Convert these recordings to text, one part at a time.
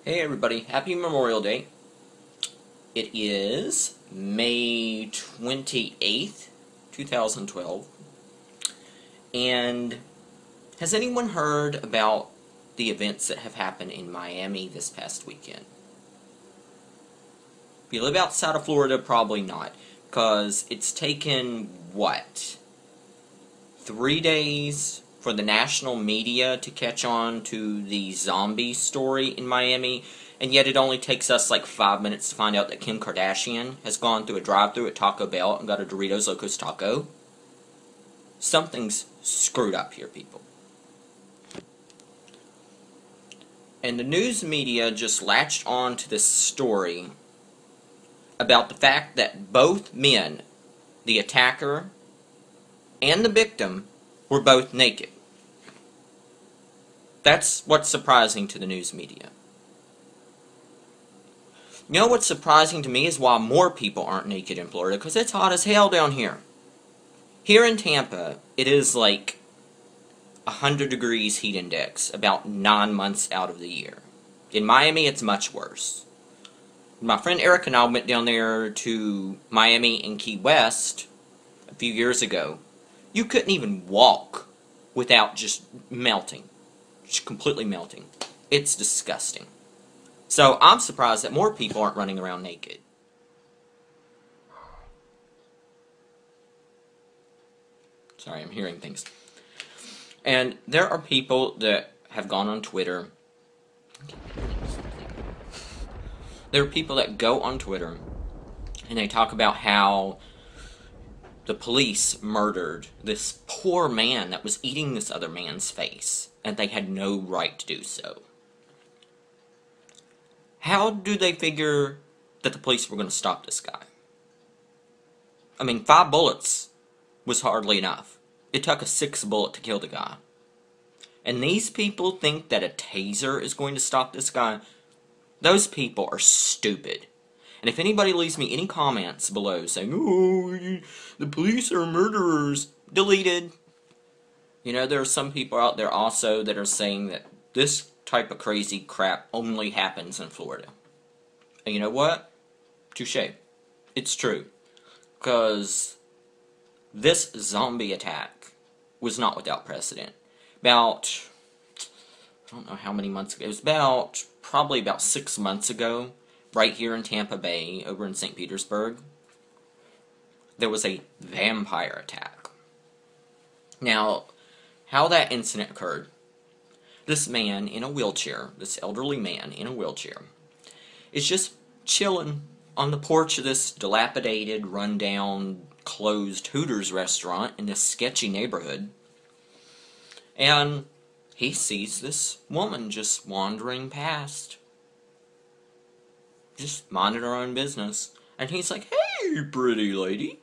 Hey everybody, happy Memorial Day. It is May 28th, 2012. And has anyone heard about the events that have happened in Miami this past weekend? If you live outside of Florida, probably not. Because it's taken, what, 3 days for the national media to catch on to the zombie story in Miami, and yet it only takes us like 5 minutes to find out that Kim Kardashian has gone through a drive-thru at Taco Bell and got a Doritos Locos Taco. Something's screwed up here, people. And the news media just latched on to this story about the fact that both men, the attacker and the victim, were both naked. That's what's surprising to the news media. You know what's surprising to me is why more people aren't naked in Florida, because it's hot as hell down here. Here in Tampa, it is like 100 degrees heat index about 9 months out of the year. In Miami, it's much worse. My friend Eric and I went down there to Miami and Key West a few years ago. You couldn't even walk without just melting. Just completely melting. It's disgusting. So I'm surprised that more people aren't running around naked. Sorry, I'm hearing things. And there are people that have gone on Twitter. There are people that go on Twitter and they talk about how the police murdered this poor man that was eating this other man's face, and they had no right to do so. How do they figure that the police were going to stop this guy? I mean, 5 bullets was hardly enough. It took a 6th bullet to kill the guy. And these people think that a taser is going to stop this guy? Those people are stupid. And if anybody leaves me any comments below saying, "Oh, the police are murderers," deleted. You know, there are some people out there also that are saying that this type of crazy crap only happens in Florida. And you know what? Touche. It's true. Because this zombie attack was not without precedent. About, I don't know how many months ago, it was probably about 6 months ago, right here in Tampa Bay, over in St. Petersburg, there was a vampire attack. Now, how that incident occurred, this man in a wheelchair, this elderly man in a wheelchair, is just chilling on the porch of this dilapidated, rundown, closed Hooters restaurant in this sketchy neighborhood, and he sees this woman just wandering past, just minding her own business. And he's like, "Hey, pretty lady,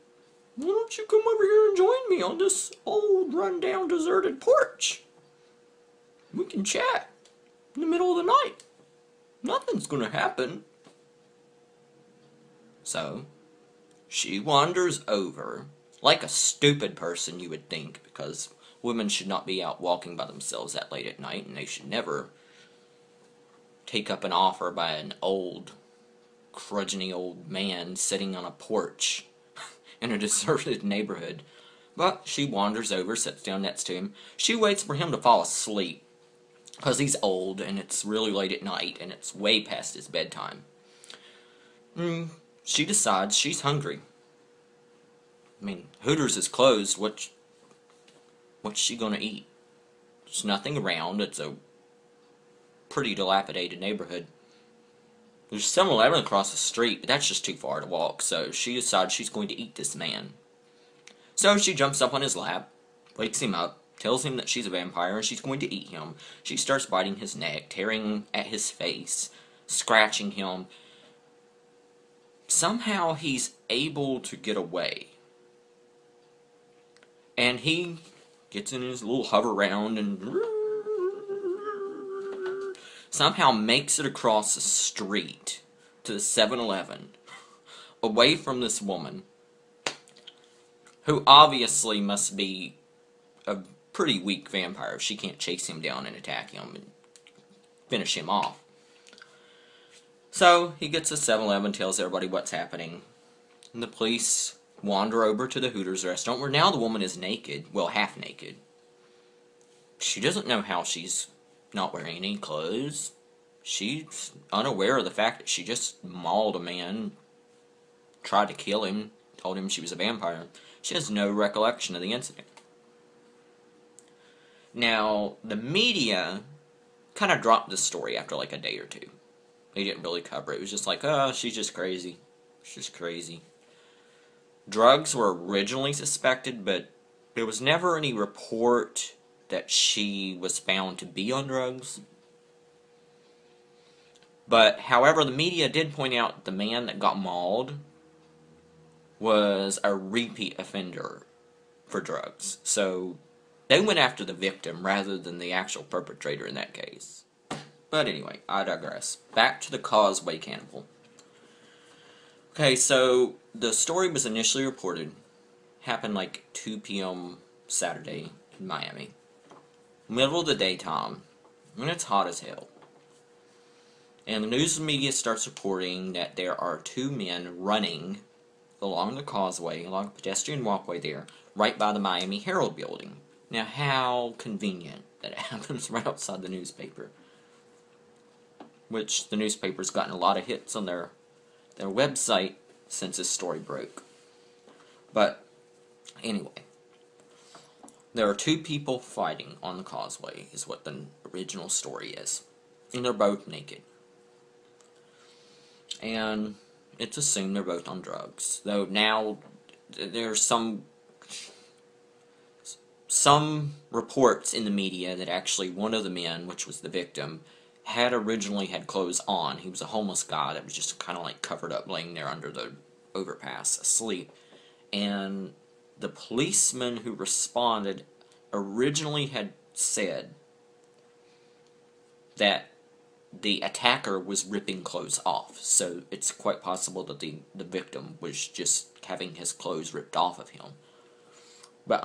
why don't you come over here and join me on this old, run-down, deserted porch? We can chat in the middle of the night. Nothing's gonna happen." So, she wanders over, like a stupid person you would think, because women should not be out walking by themselves that late at night, and they should never take up an offer by an old, crudgeny old man sitting on a porch in a deserted neighborhood. But she wanders over, sits down next to him. She waits for him to fall asleep, because he's old, and it's really late at night, and it's way past his bedtime. She decides she's hungry. I mean, Hooters is closed. What's she gonna eat? There's nothing around. It's a pretty dilapidated neighborhood. There's 7-Eleven across the street, but that's just too far to walk, so she decides she's going to eat this man. So she jumps up on his lap, wakes him up, tells him that she's a vampire and she's going to eat him. She starts biting his neck, tearing at his face, scratching him. Somehow he's able to get away. And he gets in his little hover round and somehow makes it across the street to the 7-Eleven, away from this woman, who obviously must be a pretty weak vampire if she can't chase him down and attack him and finish him off. So, he gets to 7-Eleven, tells everybody what's happening. And the police wander over to the Hooters restaurant, where now the woman is naked. Well, half naked. She doesn't know how she's not wearing any clothes. She's unaware of the fact that she just mauled a man, tried to kill him, told him she was a vampire. She has no recollection of the incident. Now, the media kind of dropped this story after like a day or two. They didn't really cover it. It was just like, oh, she's just crazy. She's just crazy. Drugs were originally suspected, but there was never any report that she was found to be on drugs. But, however, the media did point out the man that got mauled was a repeat offender for drugs. So, they went after the victim rather than the actual perpetrator in that case. But anyway, I digress. Back to the Causeway cannibal. Okay, so the story was initially reported. Happened like 2 p.m. Saturday in Miami. Middle of the daytime, when it's hot as hell. And the news media starts reporting that there are 2 men running along the causeway, along the pedestrian walkway there, right by the Miami Herald building. Now, how convenient that it happens right outside the newspaper. Which the newspaper's gotten a lot of hits on their website since this story broke. But, anyway. There are 2 people fighting on the causeway, is what the original story is. And they're both naked. And it's assumed they're both on drugs. Though now, there's some reports in the media that actually one of the men, which was the victim, had originally had clothes on. He was a homeless guy that was just kind of like covered up, laying there under the overpass, asleep. And the policeman who responded originally had said that the attacker was ripping clothes off. So it's quite possible that the victim was just having his clothes ripped off of him. But,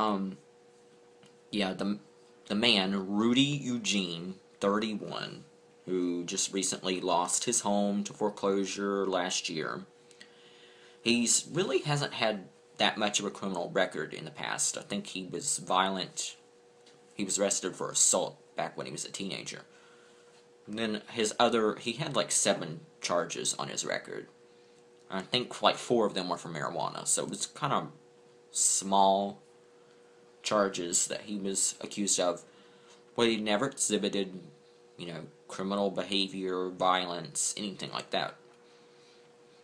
yeah, the man, Rudy Eugene, 31, who just recently lost his home to foreclosure last year. He's really hasn't had that much of a criminal record in the past. I think he was violent. He was arrested for assault back when he was a teenager. And then he had like 7 charges on his record. I think like 4 of them were for marijuana, so it was kind of small charges that he was accused of. But he never exhibited, criminal behavior, violence, anything like that.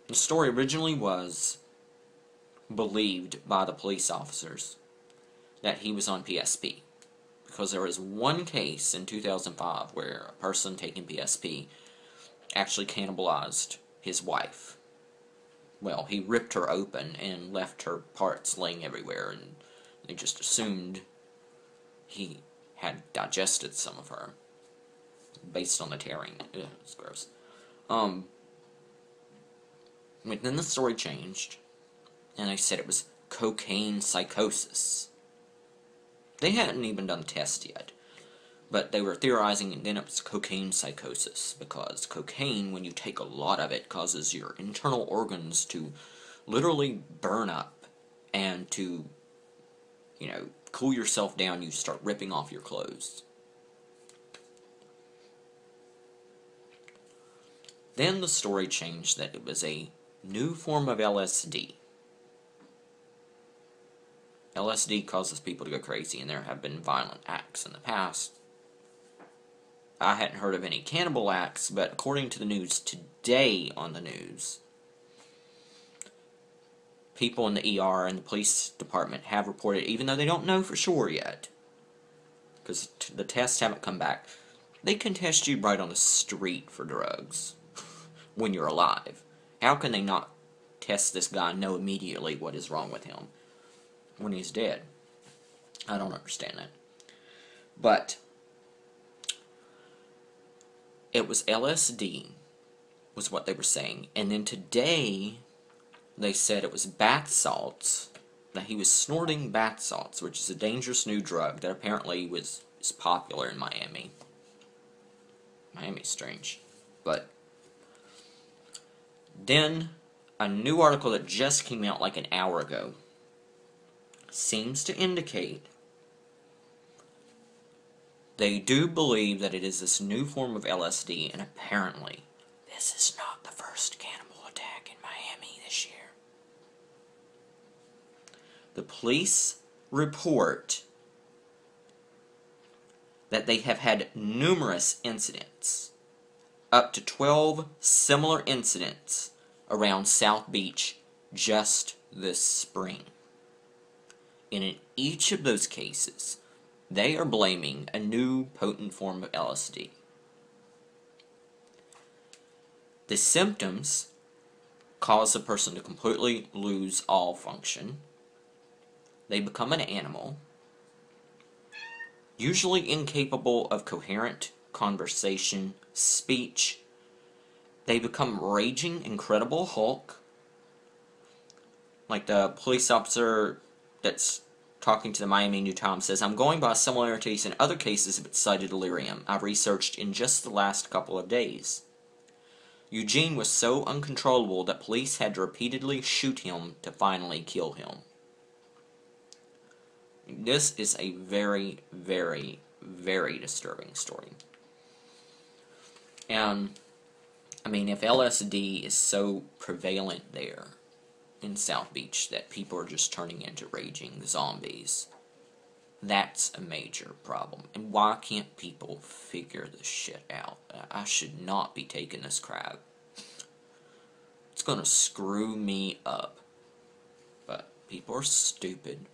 The story originally was believed by the police officers that he was on PSP. Because there was one case in 2005 where a person taking PSP actually cannibalized his wife. Well, he ripped her open and left her parts laying everywhere, and they just assumed he had digested some of her based on the tearing. Ugh, it's gross. But then the story changed, and they said it was cocaine psychosis. They hadn't even done the test yet, but they were theorizing, and then it was cocaine psychosis, because cocaine, when you take a lot of it, causes your internal organs to literally burn up, and to, cool yourself down, you start ripping off your clothes. Then the story changed that it was a new form of LSD. LSD causes people to go crazy, and there have been violent acts in the past. I hadn't heard of any cannibal acts, but according to the news today on the news, people in the ER and the police department have reported, even though they don't know for sure yet, because the tests haven't come back, they can test you right on the street for drugs when you're alive. How can they not test this guy and know immediately what is wrong with him when he's dead? I don't understand that. But it was LSD, was what they were saying. And then today, they said it was bath salts, that he was snorting bath salts, which is a dangerous new drug that apparently is popular in Miami. Miami's strange. But Then, a new article that just came out like an hour ago seems to indicate they do believe that it is this new form of LSD, and apparently, this is not the first cannibal attack in Miami this year. The police report that they have had numerous incidents, up to 12 similar incidents around South Beach just this spring. And in each of those cases, they are blaming a new potent form of LSD. The symptoms cause a person to completely lose all function. They become an animal, usually incapable of coherent conversation, speech. They become raging, Incredible Hulk. Like the police officer that's talking to the Miami New Times says, I'm going by similarities in other cases of excited delirium I've researched in just the last couple of days. Eugene was so uncontrollable that police had to repeatedly shoot him to finally kill him. This is a very, very, very disturbing story. And, I mean, if LSD is so prevalent there in South Beach that people are just turning into raging zombies, that's a major problem. And why can't people figure this shit out? I should not be taking this crap. It's gonna screw me up. But people are stupid.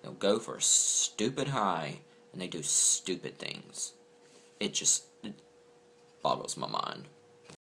They'll go for a stupid high, and they do stupid things. It boggles my mind.